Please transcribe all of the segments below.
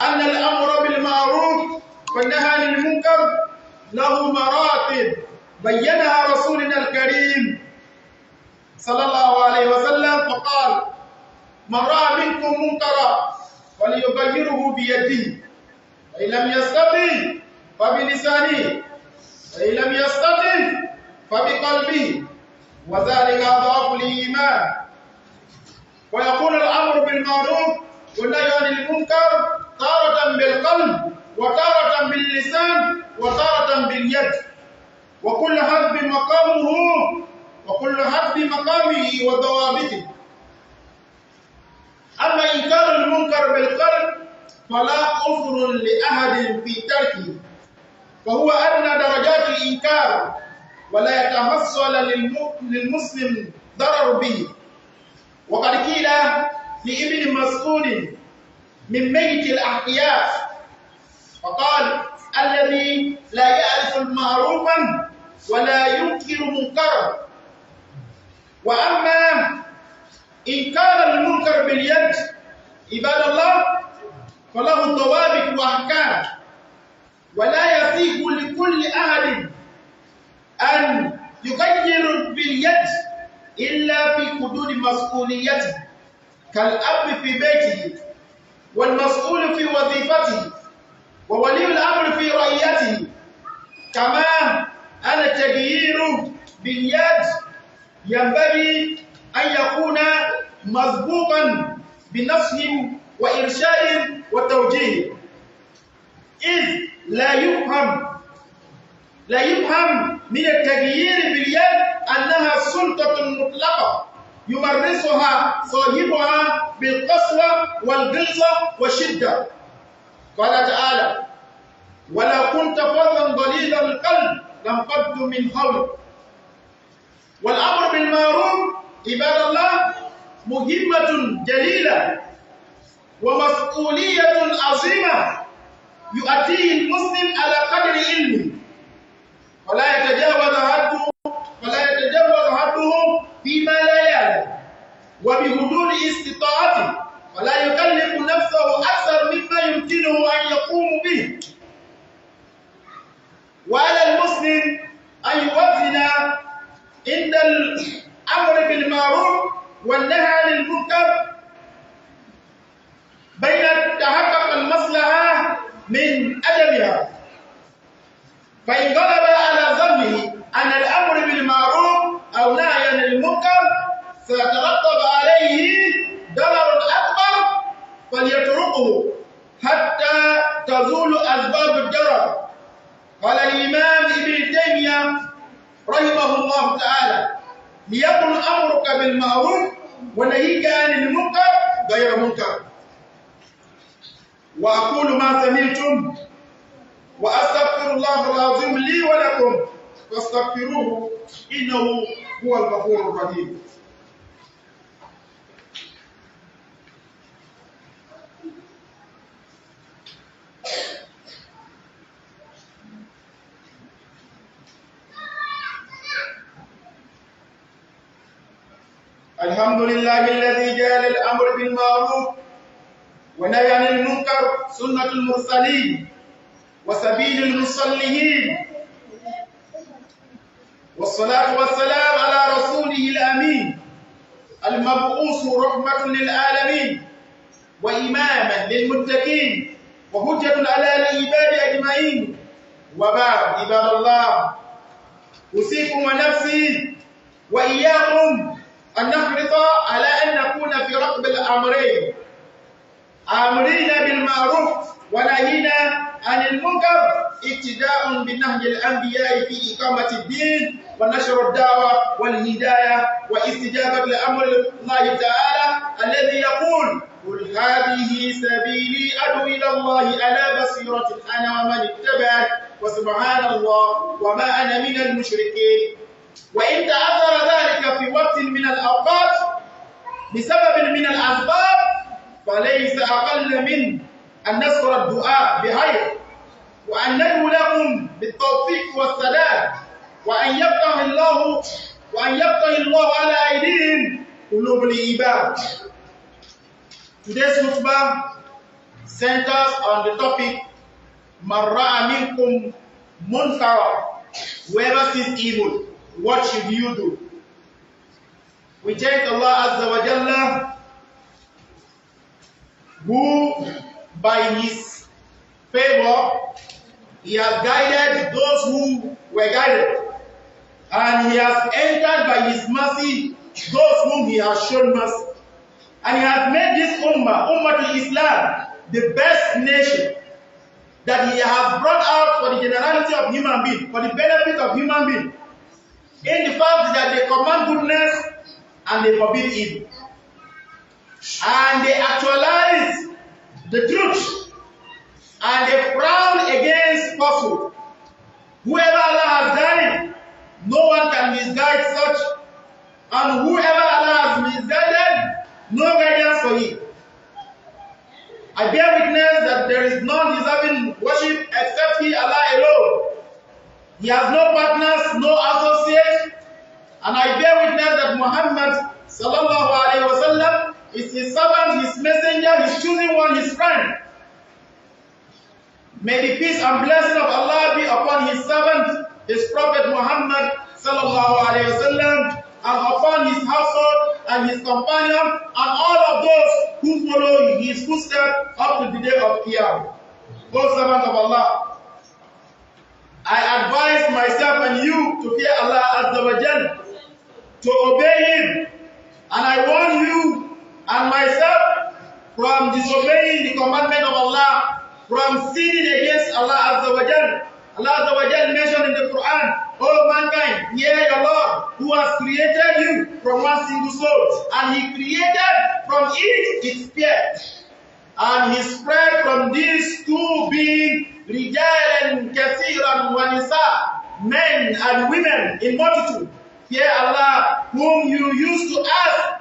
أن الأمر بالمعروف والنهي عن المنكر له مراتب بينها رسولنا الكريم صلى الله عليه وسلم، فقال: من رأى منكم منكرا فليغيره بيده، فإن لم يستطع فبلسانه، فإن لم يستطع فبقلبه، وذلك أضعف الإيمان. ويكون الأمر بالمعروف والنهي عن المنكر تارة بالقلب، وتارة باللسان، وتارة باليد، وكل حسب مقامه وكل حسب مقامه وضوابطه. أما إنكار المنكر بالقلب فلا عذر لأحد في تركه، فهو أدنى درجات الإنكار، ولا يتحصل للمسلم ضرر به. وقد قيل لابن مسعود من ميت الأحياء فقال: الذي لا يعرف معروفا ولا ينكر منكرا. وأما إنكار المنكر باليد عباد الله فله ضوابط وأحكام، ولا يصح لكل أحد أن يغير باليد إلا في حدود مسؤوليته، كالأب في بيته، والمسؤول في وظيفته، وولي الأمر في رعيته. كما أن التغيير باليد ينبغي أن يكون مسبوقا بنصح وإرشاد وتوجيه، إذ لا يفهم من التغيير باليد أنها سلطة مطلقة يمارسها صاحبها بالقسوة والغلظة والشدة. قال تعالى: ولو كنت فظا غليظ القلب لانفضوا من حولك. والأمر بالمعروف عباد الله مهمة جليلة ومسؤولية عظيمة يؤديه المسلم على قدر علمه، ولا يتجاوز حده فيما لا يعلم، وبحدود استطاعته، ولا يكلف نفسه أكثر مما يمكنه أن يقوم به. وعلى المسلم أن يوازن عند الأمر بالمعروف والنهي عن المنكر بين تحقق المصلحة من أدبها، فإن غلب على ظنه أن الأمر بالمعروف أو نهي عن المنكر سيترتب عليه ضرر أكبر فليتركه حتى تزول أسباب الضرر. قال الإمام ابن تيمية رحمه الله تعالى: ليكن أمرك بالمعروف ونهيك عن المنكر غير منكر. وأقول ما سمعتم وأستغفر الله العظيم لي ولكم فاستغفروه إنه هو الغفور الرحيم. الحمد لله الذي جعل الأمر بالمعروف ونهي عن المنكر سنة المرسلين وسبيل المصلحين، والصلاة والسلام على رسوله الأمين المبعوث رحمة للعالمين وإماما للمتقين وحجة على العباد أجمعين. وبعد، عباد الله، أوصيكم ونفسي وإياكم أن نحرص على أن نكون في رقب الأمرين، آمرين بالمعروف ونهينا عن المنكر، ابتداء بنهج الأنبياء في إقامة الدين ونشر الدعوة والهداية واستجابة لأمر الله تعالى الذي يقول: قل هذه سبيلي أدعو إلى الله على بصيرة أنا ومن اتبعني وسبحان الله وما أنا من المشركين. وإن تأثر ذلك في وقت من الأوقات بسبب من الأسباب فليس أقل من أن نذكر الدعاء بخير، وأن ندعو لهم بالتوفيق والسداد، وأن يفتح الله على أيديهم قلوب العباد. Today's khutbah centers on the topic Marra minkum munkara. Whoever sees evil, what should you do? We thank Allah Azza wa Jalla, who by His favor He has guided those who were guided, and He has entered by His mercy those whom He has shown mercy. And He has made this Ummah Islam, the best nation that He has brought out for the generality of human beings, for the benefit of human beings, in the fact that they command goodness and they forbid evil. And they actualize the truth, and they frown against falsehood. Whoever Allah has guided, no one can misguide such, and whoever Allah has misguided, no guidance for him. I bear witness that there is none deserving worship except He, Allah alone. He has no partners, no associates, and I bear witness that Muhammad sallallahu alaihi wasallam is His servant, His messenger, His chosen one, His friend. May the peace and blessing of Allah be upon His servant, His Prophet Muhammad sallallahu alaihi wasallam, and upon his household and his companion and all of those who follow his footsteps up to the day of Qiyamah. O servant of Allah, I advise myself and you to fear Allah Azza wa Jalla, to obey Him, and I warn you and myself from disobeying the commandment of Allah, from sinning against Allah Azza wa Jalla. Allah Azza wa Jalla mentioned in the Quran, "O mankind, hear your Lord, who has created you from one single soul, and He created from it its pair, and He spread from these two beings rijalan kathiran wa nisa, men and women in multitude. Fear Allah, whom you used to ask,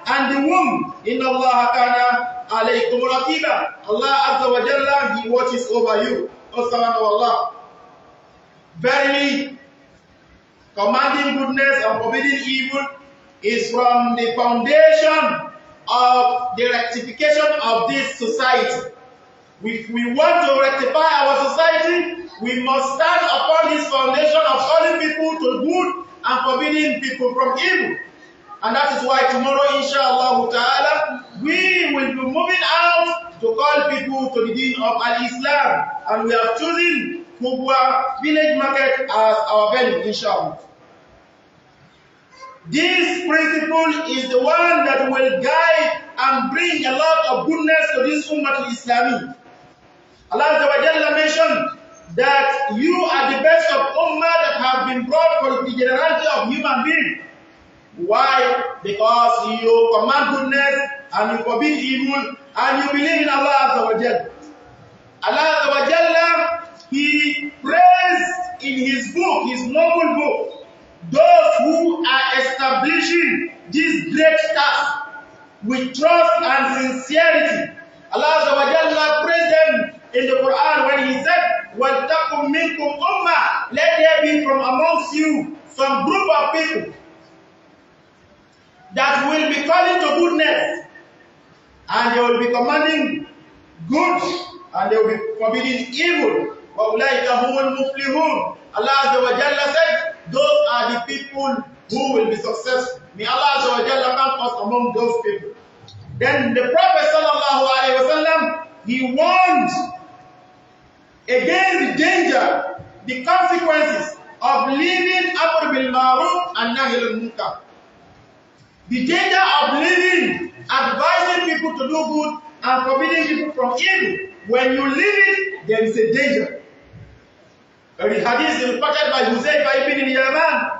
and the womb. Inna Allah kana alaykum raqiba." Allah Azza wa Jalla, He watches over you. O servant of Allah, verily, commanding goodness and forbidding evil is from the foundation of the rectification of this society. If we want to rectify our society, we must stand upon this foundation of calling people to good and forbidding people from evil. And that is why tomorrow, inshallah ta'ala, we will be moving out to call people to the deen of Al-Islam. And we have chosen Khutba village market as our venue, inshallah. This principle is the one that will guide and bring a lot of goodness to this Ummah Islami. Allah Azza wa Jalla mentioned that you are the best of Ummah that have been brought for the generality of human beings. Why? Because you command goodness and you forbid evil and you believe in Allah Azza wa Jalla. Allah Azza wa Jalla, He praised in His book, His noble book, those who are establishing this great task with trust and sincerity. Allah Azza wa Jalla praised them in the Quran when He said, وَلْتَقُمْ مِنْكُمْ أُمَّةٌ, let there be from amongst you some group of people that will be calling to goodness, and they will be commanding good, and they will be forbidding evil. وَأُولَٰئِكَ هُمُ الْمُفْلِحُونَ. Allah Azza wa Jalla said, those are the people who will be successful. May Allah Azza wa Jalla count us among those people. Then the Prophet sallallahu alaihi wasallam, he warned against the danger, the consequences of leaving Amr bil Ma'ruf and Nahy al Munkar. The danger of living, advising people to do good and forbidding people from evil. When you leave it, there is a danger. The hadith is reported by Huzaifa ibn Yaman,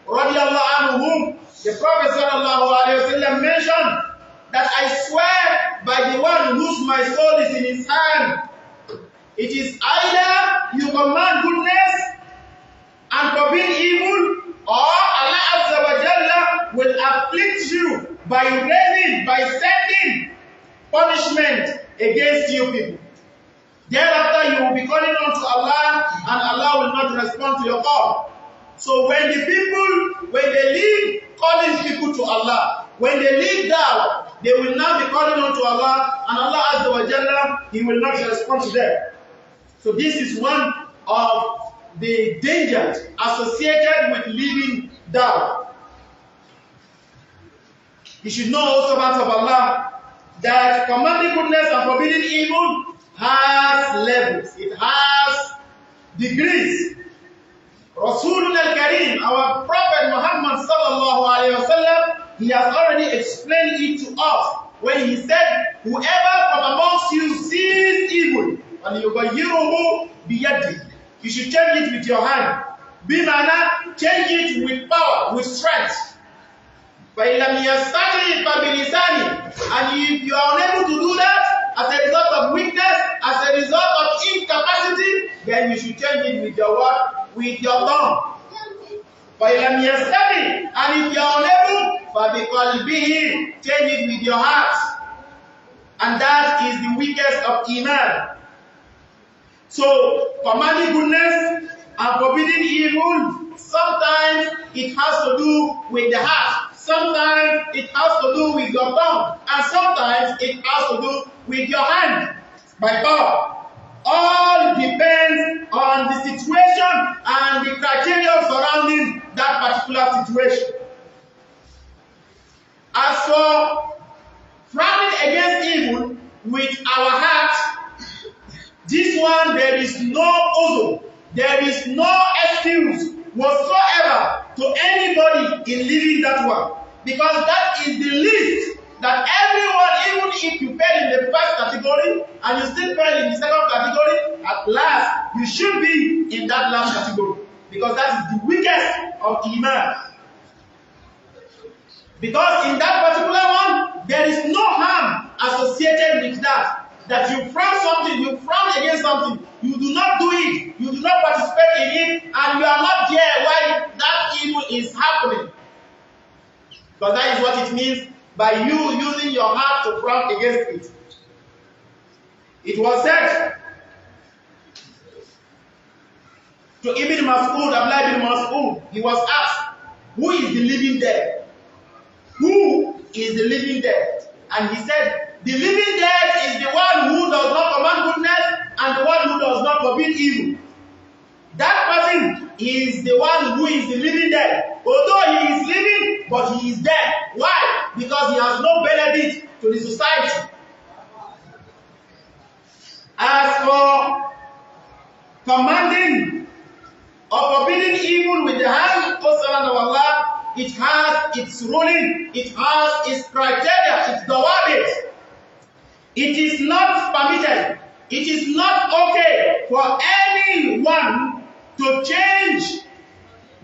radiallahu anhu, the Prophet sallallahu alayhi wa sallam mentioned that I swear by the one whose my soul is in his hand, it is either you command goodness and forbid evil, or Allah Azza wa Jalla will afflict you by sending punishment against you people. Thereafter you will be calling on to Allah, and Allah will not respond to your call. So when they leave calling people to Allah, when they leave da'wah, they will now be calling on to Allah, and Allah Azza wa Jalla, He will not respond to them. So this is one of the dangers associated with living down. You should know, servants of Allah, that commanding goodness and forbidding evil has levels. It has degrees. Rasulun al-Karim, our Prophet Muhammad sallallahu alayhi wa sallam, he has already explained it to us when he said, whoever from amongst you sees evil, and yughayyiruhu biyadihi, you should change it with your hand. Bimana, change it with power, with strength. فَإِلَّمْ يَسْتَطِعْ فَبِلِسَانِهِ, and if you are unable to do that as a result of weakness, as a result of incapacity, then you should change it with your what? With your tongue. فَإِلَمْ يَسْتَطِعْ, and if you are unable, فَبِقَلْبِهِ, change it with your heart. And that is the weakest of Iman. So, commanding goodness and forbidding evil, sometimes it has to do with the heart, sometimes it has to do with your tongue, and sometimes it has to do with your hand, by power. All depends on the situation and the criteria surrounding that particular situation. As for frowning against evil with our heart, this one, there is no uzur, there is no excuse whatsoever to anybody in living that one, because that is the least that everyone, even if you fail in the first category and you still fail in the second category, at last you should be in that last category, because that is the weakest of Iman. Because in that particular one, there is no harm associated with that. That you frown something, you frown against something, you do not do it, you do not participate in it, and you are not there while that evil is happening. Because that is what it means by you using your heart to frown against it. It was said to Ibn Mas'ud, Abdullah ibn Mas'ud, he was asked, who is the living dead? Who is the living dead? And he said, the living dead is the one who does not command goodness and the one who does not forbid evil. That person is the one who is the living dead. Although he is living, but he is dead. Why? Because he has no benefit to the society. As for commanding or forbidding evil with the hand of Allah, it has its ruling, it has its criteria, its dawabit. It is not permitted, it is not okay for anyone to change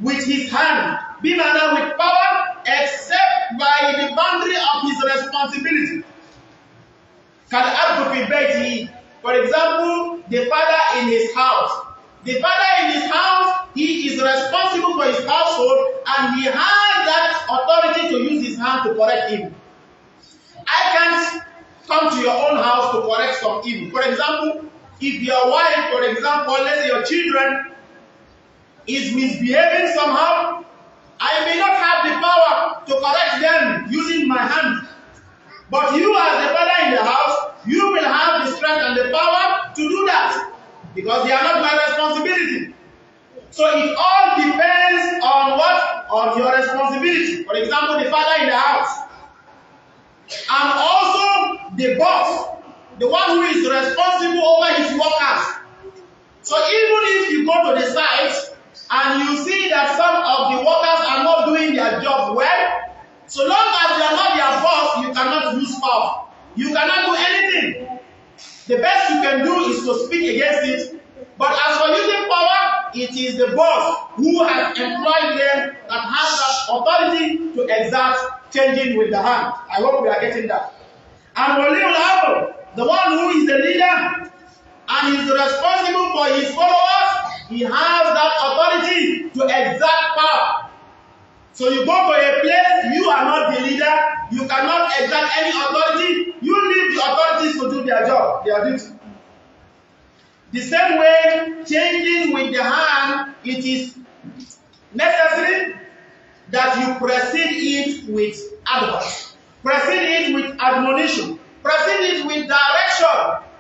with his hand, be manner with power, except by the boundary of his responsibility. For example, the father in his house. The father in his house, he is responsible for his household, and he has that authority to use his hand to correct evil. I can't come to your own house to correct some evil. For example, if your wife, for example, let's say your children, is misbehaving somehow, I may not have the power to correct them using my hand. But you as the father in the house, you will have the strength and the power to do that, because they are not my responsibility. So it all depends on what? On your responsibility. For example, the father in the house. And also the boss, the one who is responsible over his workers. So even if you go to the site and you see that some of the workers are not doing their job well, so long as they are not their boss, you cannot use power. You cannot do anything. The best you can do is to speak against it. But as for using power, it is the boss who has employed them that has that authority to exert changing with the hand. I hope we are getting that. And Waliul Amr, the one who is the leader and is responsible for his followers, he has that authority to exert power. So you go to a place, you are not the leader, you cannot exert any authority, you leave the authorities to do their job, their duty. The same way, changing with the hand, it is necessary that you precede it with advice. Precede it with admonition. Precede it with direction.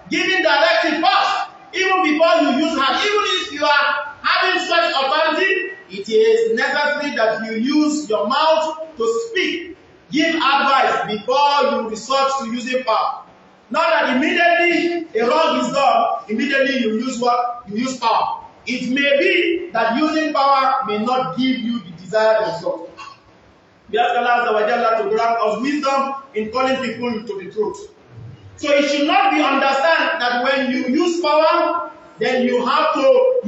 Giving directive first. Even before you use hand. Even if you are having such authority, it is necessary that you use your mouth to speak. Give advice before you resort to using power. Not that immediately a wrong is done, immediately you use what? You use power. It may be that using power may not give you the desired result. We ask Allah to grant us wisdom in calling people to the truth. So it should not be understood that when you use power, then you have to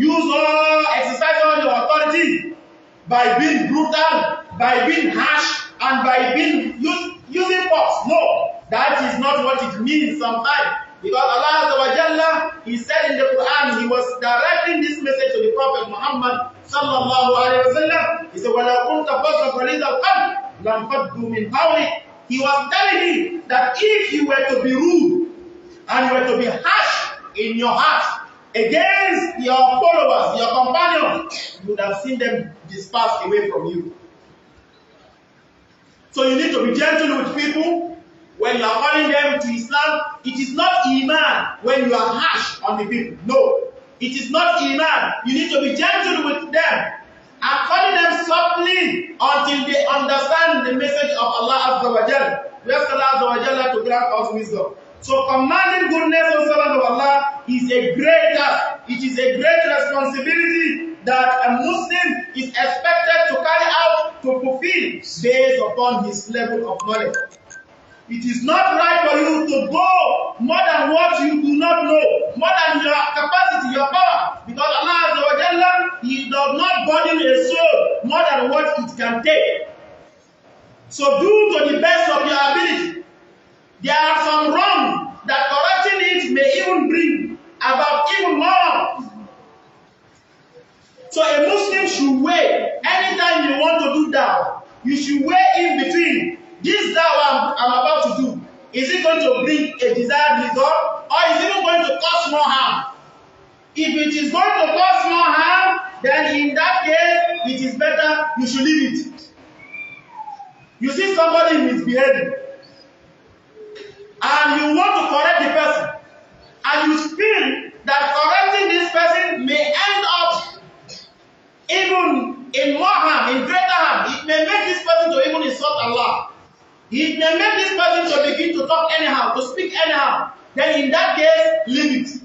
exercise all your authority by being brutal, by being harsh, and by being using force. No, that is not what it means sometimes. Because Allah He said in the Quran, He was directing this message to the Prophet Muhammad sallallahu alaihi wasallam. He said, وَلَا كُنْتَ فَصَّ فَلِيدَ الْقَلْبِ لَمْ فَضُّوا مِنْ حَوْلِكَ. He was telling him that if you were to be rude and you were to be harsh in your heart against your followers, your companions, you would have seen them dispersed away from you. So you need to be gentle with people when you are calling them to Islam. It is not Iman when you are harsh on the people. No, it is not Iman. You need to be gentle with them and calling them softly until they understand the message of Allah Azza wa Jalla. We ask Allah Azza wa Jalla to grant us wisdom. So commanding goodness of Allah is a great task. It is a great responsibility that a Muslim is expected to carry out, to fulfill, based upon his level of knowledge. It is not right for you to go more than what you do not know, more than your capacity, your power. Because Allah Azza wa Jalla, He does not burden a soul more than what it can take. So do to the best of your ability. There are some wrong that correcting it may even bring about even more. So a Muslim should weigh, anytime you want to do that, you should weigh in between. This dawah I'm about to do, is it going to bring a desired result, or is it going to cause more harm? If it is going to cause more harm, then in that case, it is better you should leave it. You see somebody misbehaving, and you want to correct the person, and you feel that correcting this person may end up even in more harm, in greater harm. It may make this person to even insult Allah. It may make this person to begin to talk anyhow, to speak anyhow. Then in that case, leave it.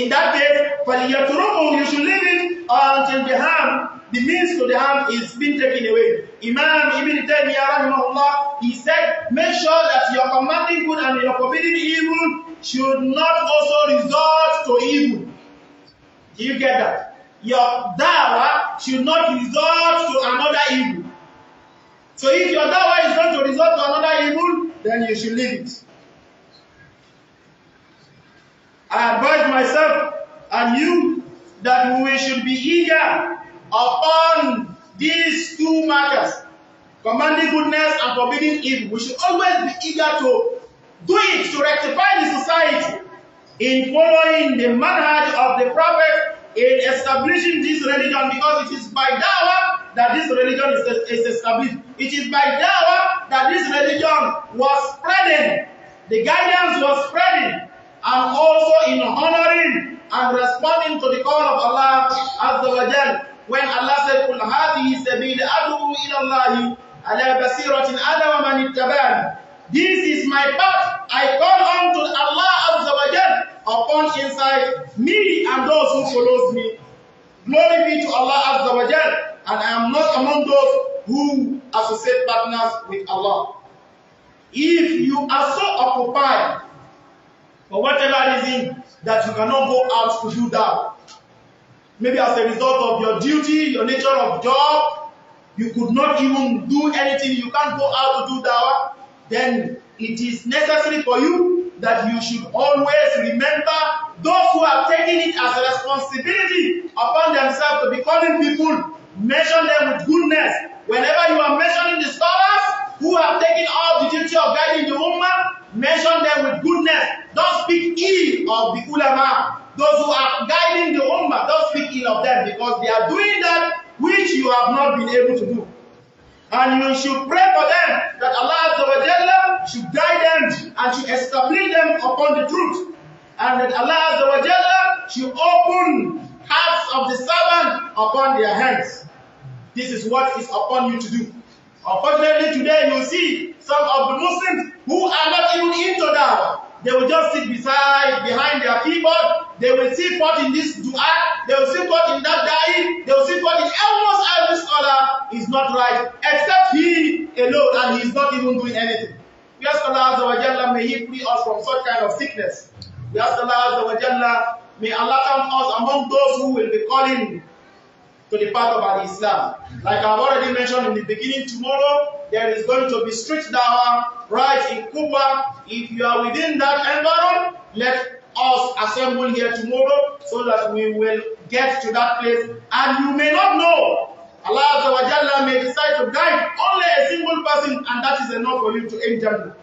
In that case, you should leave it until the harm, the means to the harm is being taken away. Imam Ibn Taymiyyah rahimahullah, he said, make sure that your commanding good and your forbidding evil should not also resort to evil. Do you get that? Your dawah should not resort to another evil. So if your dawah is going to resort to another evil, then you should leave it. I advise myself and you that we should be eager upon these two matters, commanding goodness and forbidding evil. We should always be eager to do it, to rectify the society in following the manhaj of the Prophet, in establishing this religion, because it is by dawah that this religion is established. It is by dawah that this religion was spreading. The guidance was spreading, and also in honoring and responding to the call of Allah Azza wa Jal. When Allah said, "Qul hadhihi sabili ad'u ila Allahi ala basiratin ana wa man ittaba'ani." This is my path. I call unto Allah Azza wa Jal upon insight, me and those who follows me. Glory be to Allah Azza wa Jal, and I am not among those who associate partners with Allah. If you are so occupied for whatever reason that you cannot go out to do that, maybe as a result of your duty, your nature of job, you could not even do anything, you can't go out to do dawah, then it is necessary for you that you should always remember those who have taken it as a responsibility upon themselves to be calling people, mention them with goodness. Whenever you are mentioning the scholars who have taken all the duty of guiding the ummah, mention them with goodness. Don't speak ill of the ulama. Those who are guiding the ummah, don't speak ill of them, because they are doing that which you have not been able to do. And you should pray for them that Allah Azza wa Jalla should guide them and should establish them upon the truth. And that Allah Azza wa Jalla should open hearts of the servant upon their hands. This is what is upon you to do. Unfortunately, today you see some of the Muslims who are not even into that. They will just sit behind their keyboard. They will sit part in this dua. They will sit part in that da'i. They will sit part in almost every scholar is not right, except he alone, and he is not even doing anything. We ask Allah Azza wa Jalla, may He free us from such kind of sickness. We ask Allah Azza wa Jalla, may Allah count us among those who will be calling to the path of Al-Islam. Like I've already mentioned in the beginning, tomorrow there is going to be street dawah right in Cuba. If you are within that environment, let us assemble here tomorrow so that we will get to that place. And you may not know, Allah Azza wa Jalla may decide to guide only a single person, and that is enough for you to enter.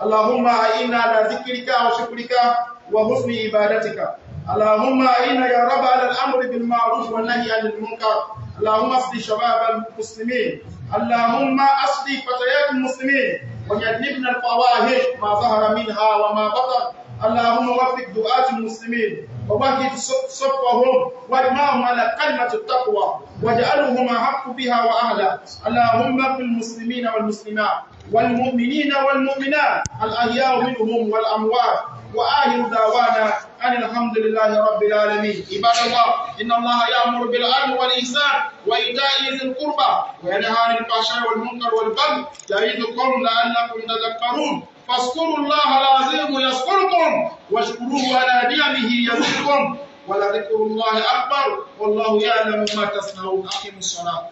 Allahumma inna ala zikrika wa shukrika wa husni ibadatika. اللهم إنا يا رب على الأمر بالمعروف والنهي عن المنكر. اللهم اصلح شباب المسلمين. اللهم اصلح فتيات المسلمين وجنبنا الفواحش ما ظهر منها وما بطن. اللهم وفق دعاة المسلمين ووحد صفهم واجمعهم على كلمة التقوى واجعلهم أحق بها وأهلها. اللهم اغفر المسلمين والمسلمات والمؤمنين والمؤمنات الأحياء منهم والأموات. وآخر دعوانا أن الحمد لله رب العالمين. عباد الله، إن الله يأمر بالعدل والإحسان وإيتاء ذي القربى وينهى عن الفحشاء والمنكر والبغي يعظكم لعلكم تذكرون. فاذكروا الله العظيم يذكركم واشكروه على نعمه يزدكم ولذكر الله أكبر والله يعلم ما تصنعون. أقيموا الصلاة.